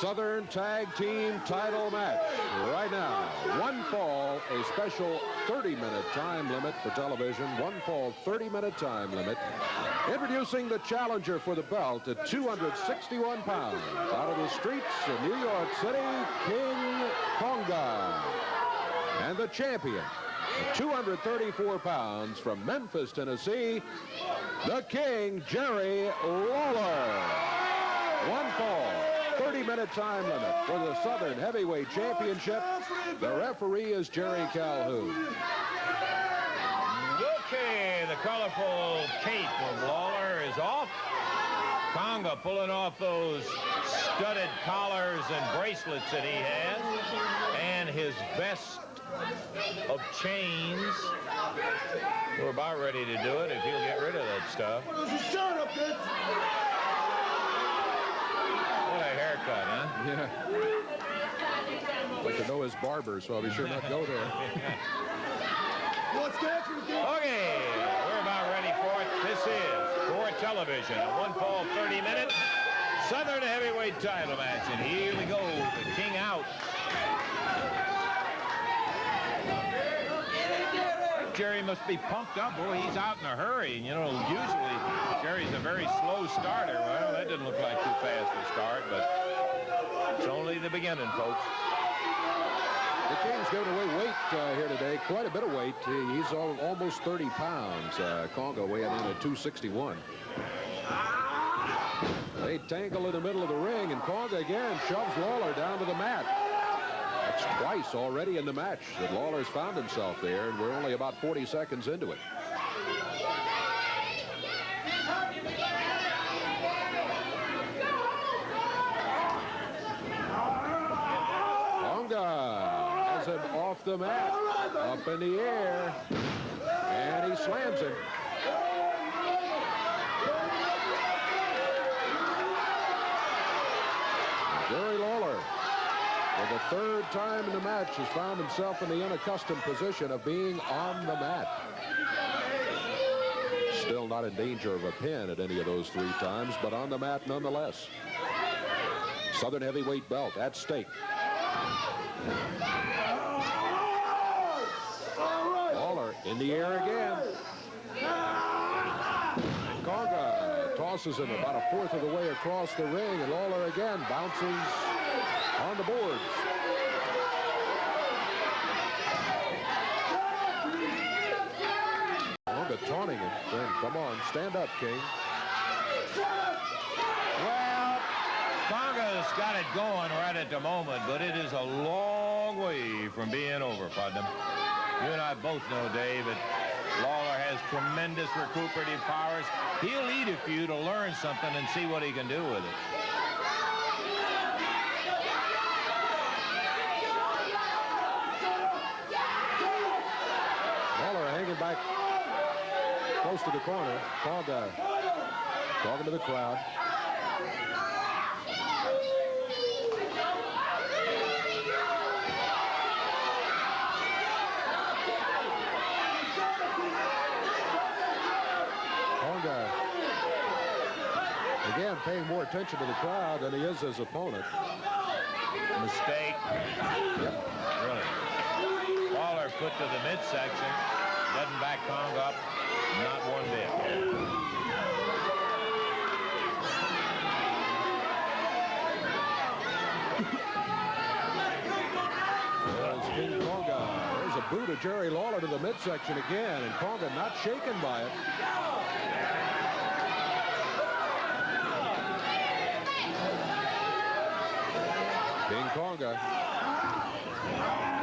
Southern Tag Team title match right now. One fall, a special 30-minute time limit for television. One fall, 30-minute time limit. Introducing the challenger for the belt at 261 pounds. Out of the streets of New York City, King Konga. And the champion at 234 pounds from Memphis, Tennessee, the King, Jerry Lawler. One fall, 30-minute time limit for the Southern Heavyweight Championship. The referee is Jerry Calhoun. Okay, the colorful cape of Lawler is off. Konga pulling off those studded collars and bracelets that he has, and his vest of chains. We're about ready to do it if he'll get rid of that stuff. What a haircut, huh? Yeah. I'd like to know his barber, so I'll be sure not to go there. Okay, we're about ready for it. This is for television, a one fall 30-minute Southern Heavyweight title match. And here we go, the King out. Jerry must be pumped up. Boy, he's out in a hurry. You know, usually Jerry's a very slow starter. Well, that didn't look like too fast to start, but it's only the beginning, folks. The King's giving away weight here today, quite a bit of weight. He's almost 30 pounds. Konga weighing in at 261. They tangle in the middle of the ring, and Konga again shoves Lawler down to the mat. That's twice already in the match that Lawler's found himself there, and we're only about 40 seconds into it. Konga has him off the mat, up in the air, and he slams him. Jerry Lawler, for the third time in the match, has found himself in the unaccustomed position of being on the mat. Still not in danger of a pin at any of those three times, but on the mat nonetheless. Southern heavyweight belt at stake. Lawler in the air again. And Konga tosses him about a fourth of the way across the ring, and Lawler again bounces on the boards. Konga taunting him, saying, "Come on, stand up, King." Well, Konga's got it going right at the moment, but it is a long way from being over, Putnam. You and I both know, Dave, that Lawler has tremendous recuperative powers. He'll eat a few to learn something and see what he can do with it. Lawler hanging back close to the corner. Konga talking to the crowd. Konga, again, paying more attention to the crowd than he is his opponent. Mistake. Yep. Really. Lawler put to the midsection. Doesn't back Konga up. Not one bit. There's King Konga. There's a boot of Jerry Lawler to the midsection again, and Konga not shaken by it. King Konga.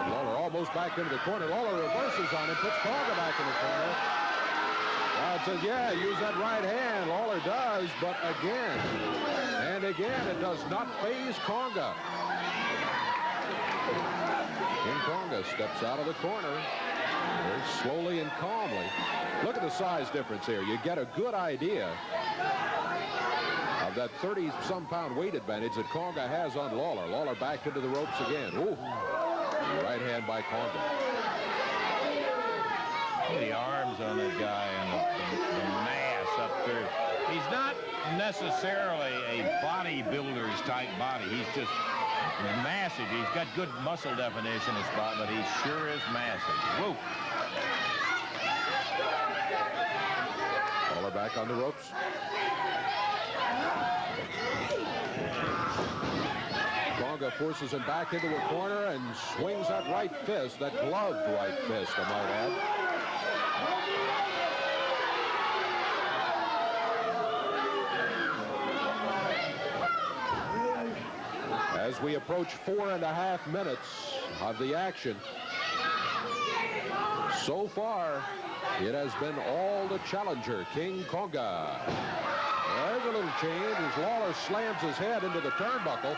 Lawler almost back into the corner. Lawler reverses on him, puts Konga back in the corner. Crowd says, yeah, use that right hand. Lawler does, but again and again, it does not faze Konga. King Konga steps out of the corner very slowly and calmly. Look at the size difference here. You get a good idea of that 30-some pound weight advantage that Konga has on Lawler. Lawler back into the ropes again. Ooh. Right hand by Konga. The arms on that guy and the mass up there. He's not necessarily a bodybuilder's type body. He's just massive. He's got good muscle definition, his body, but he sure is massive. Whoa. Lawler back on the ropes. Konga forces him back into a corner and swings that right fist, that gloved right fist, I might add. As we approach 4.5 minutes of the action, so far, it has been all the challenger, King Konga. There's a little change as Lawler slams his head into the turnbuckle.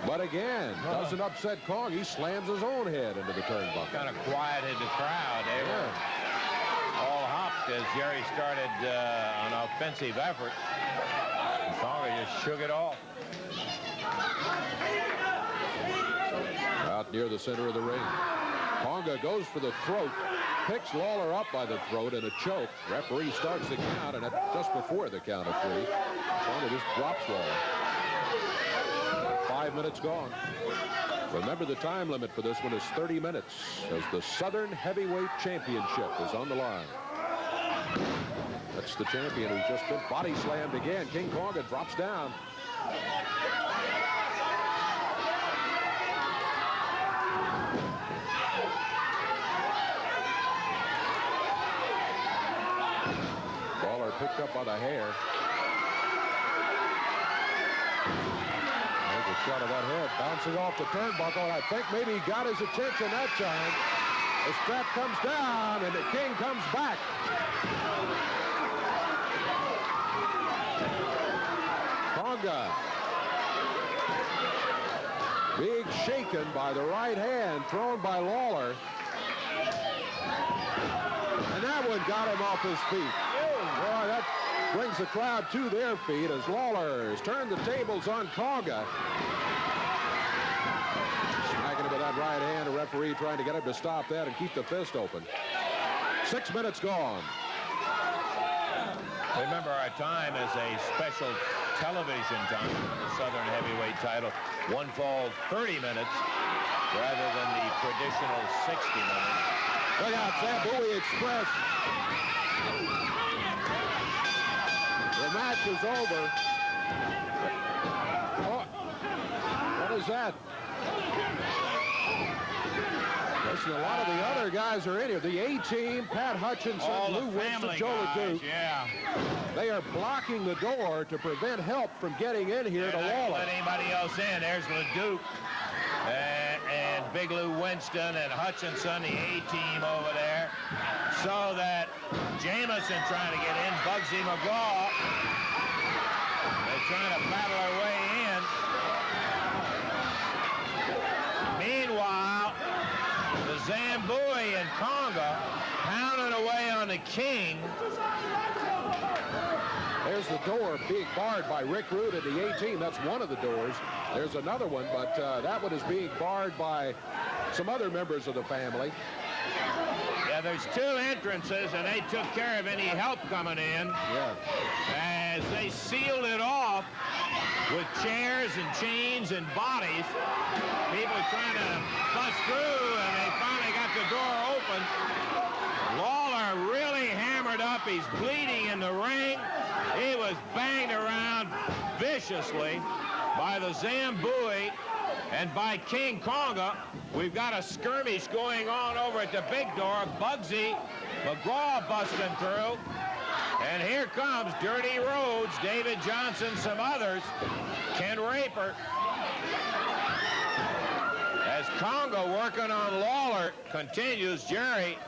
But again, doesn't upset Konga. He slams his own head into the turnbuckle. Kind of quieted the crowd. They were all hopped as Jerry started an offensive effort. And Konga just shook it off. Out near the center of the ring. Konga goes for the throat, picks Lawler up by the throat in a choke. Referee starts the count, and just before the count of 3, Konga just drops Lawler. 5 minutes gone. Remember, the time limit for this one is 30 minutes as the Southern Heavyweight Championship is on the line. That's the champion who's just been body slammed again. King Konga drops down. Lawler picked up by the hair. There's a shot of that head bouncing off the turnbuckle, and I think maybe he got his attention that time. The strap comes down, and the King comes back. Konga being shaken by the right hand thrown by Lawler. And that one got him off his feet. Boy, that brings the crowd to their feet as Lawler has turned the tables on Konga. Smacking him with that right hand. A referee trying to get him to stop that and keep the fist open. 6 minutes gone. Remember, our time is a special television time for the Southern Heavyweight title. One fall, 30 minutes, rather than the traditional 60 minutes. Look out, Stampede Express. The match is over. Oh, what is that? Listen, a lot of the other guys are in here. The A-Team, Pat Hutchinson, Lou Winston, Joe LeDuc. Yeah. They are blocking the door to prevent help from getting in here to Lawler. Let anybody else in. There's LeDuc and Big Lou Winston and Hutchinson, the A-Team over there. So that Jameson trying to get in, Bugsy McGraw. They're trying to battle their way in. Meanwhile, the Zambui and Konga pounding away on the King. There's the door being barred by Rick Rude and the A-Team. That's one of the doors. There's another one, but that one is being barred by some other members of the family. Yeah, there's 2 entrances, and they took care of any help coming in. Yeah. As they sealed it off with chairs and chains and bodies. People trying to bust through, and they finally got the door open. Lawler really hammered up. He's bleeding in the ring. He was banged around viciously by the Zambui and by King Konga. We've got a skirmish going on over at the big door. Bugsy McGraw busting through. And here comes Dirty Rhodes, David Johnson, some others. Ken Raper. As Konga working on Lawler continues, Jerry,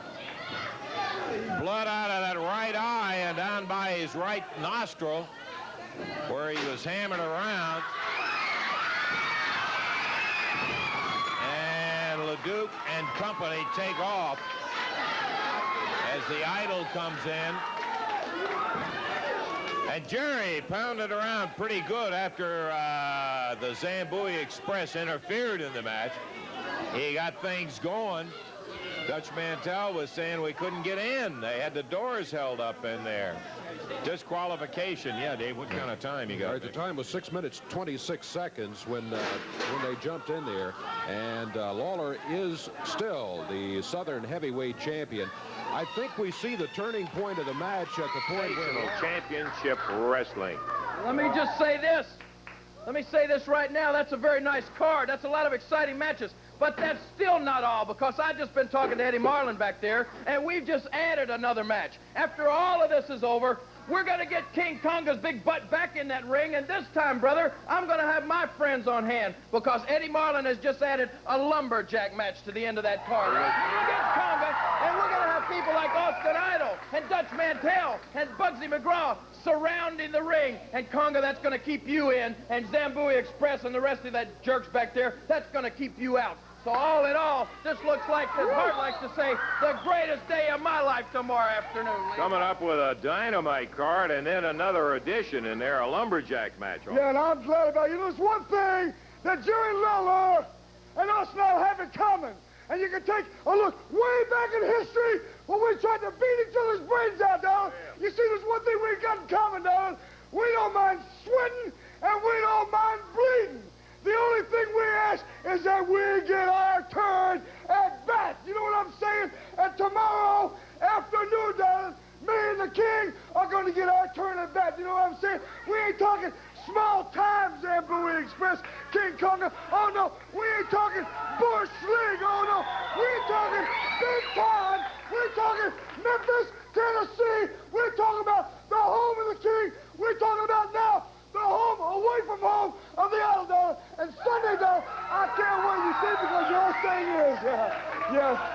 blood out of that right eye and down by his right nostril where he was hammered around. And LeDuc and company take off as the Idol comes in. And Jerry pounded around pretty good after the Zambui Express interfered in the match. He got things going. Dutch Mantell was saying we couldn't get in. They had the doors held up in there. Disqualification. Yeah, Dave, what kind of time you got? All right, the time was 6 minutes, 26 seconds when they jumped in there. And Lawler is still the Southern heavyweight champion. I think we see the turning point of the match at the point where championship wrestling. Let me just say this. Let me say this right now. That's a very nice card. That's a lot of exciting matches. But that's still not all, because I've just been talking to Eddie Marlin back there, and we've just added another match. After all of this is over, we're going to get King Konga's big butt back in that ring, and this time, brother, I'm going to have my friends on hand, because Eddie Marlin has just added a lumberjack match to the end of that card. We're going to get Konga, and we're going to have people like Austin Idol and Dutch Mantell and Bugsy McGraw surrounding the ring. And Konga, that's going to keep you in, and Zambui Express and the rest of that jerks back there, that's going to keep you out. So all in all, this looks like, as Hart likes to say, the greatest day of my life tomorrow afternoon. Coming up with a dynamite card and then another addition in there, a lumberjack match. Yeah, and I'm glad about it. You know, there's one thing that Jerry Lawler and us now have in common. And you can take a look way back in history when we tried to beat each other's brains out, darling. You see, there's one thing we've got in common, darling. We don't mind sweating, and we don't mind bleeding. The only thing we ask is that we get our turn at bat. You know what I'm saying? And tomorrow afternoon, darling, me and the King are going to get our turn at bat. You know what I'm saying? We ain't talking small time Zambui Express, King Konga. Oh, no. We ain't talking Bush League. Oh, no. We ain't talking big time. We're talking Memphis, Tennessee. We're talking about the home of the King. We're talking about now the home, away from home of the Idol, darling. And Sunday, darling, I can't wait, you see, because the old saying is,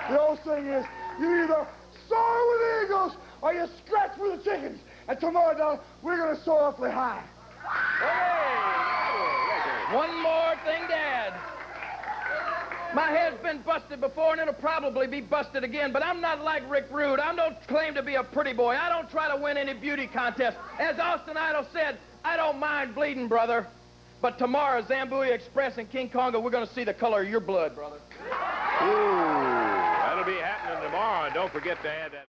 the old saying is, you either soar with the eagles or you scratch with the chickens. And tomorrow, darling, we're going to soar awfully high. Hey, one more thing to add. My head's been busted before, and it'll probably be busted again, but I'm not like Rick Rude. I don't claim to be a pretty boy. I don't try to win any beauty contest. As Austin Idol said, I don't mind bleeding, brother. But tomorrow, Zambui Express and King Konga, we're going to see the color of your blood, brother. Ooh, that'll be happening tomorrow, and don't forget to add that.